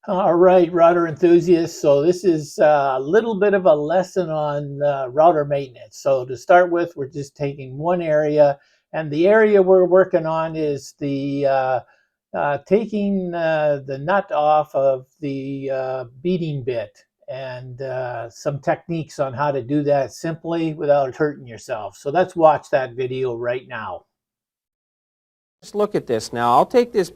All right, router enthusiasts. So this is a little bit of a lesson on router maintenance. So to start with, we're just taking one area, and the area we're working on is the taking the nut off of the beading bit, and some techniques on how to do that simply without hurting yourself. So let's watch that video right now. Let's look at this now. I'll take this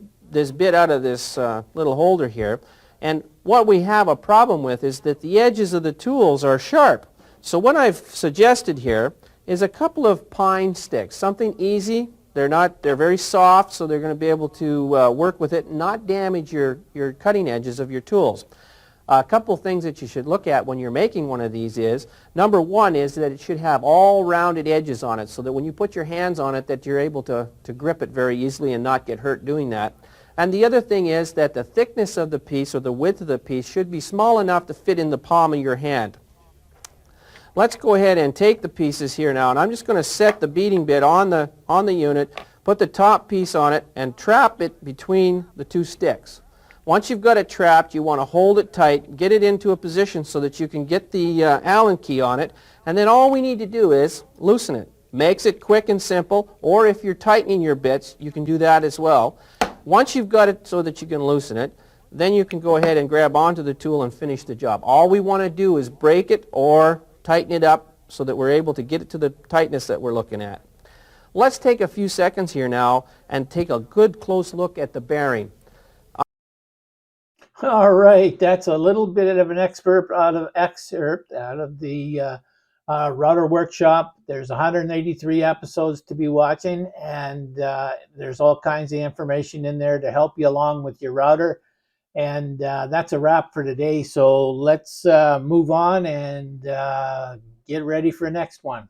bit out of this little holder here, and what we have a problem with is that the edges of the tools are sharp. So what I've suggested here is a couple of pine sticks, something easy. They're very soft, so they're going to be able to work with it and not damage your cutting edges of your tools. A couple of things that you should look at when you're making one of these is, number one is that it should have all rounded edges on it so that when you put your hands on it that you're able to grip it very easily and not get hurt doing that. And the other thing is that the thickness of the piece or the width of the piece should be small enough to fit in the palm of your hand. Let's go ahead and take the pieces here now, and I'm just going to set the beading bit on the unit, put the top piece on it, and trap it between the two sticks. Once you've got it trapped, you want to hold it tight, get it into a position so that you can get the Allen key on it, and then all we need to do is loosen it. Makes it quick and simple, or if you're tightening your bits, you can do that as well. Once you've got it so that you can loosen it, then you can go ahead and grab onto the tool and finish the job. All we want to do is break it or tighten it up so that we're able to get it to the tightness that we're looking at. Let's take a few seconds here now and take a good close look at the bearing. All right, that's a little bit of an excerpt out of the router workshop. There's 183 episodes to be watching, and there's all kinds of information in there to help you along with your router. And that's a wrap for today. So let's move on and get ready for the next one.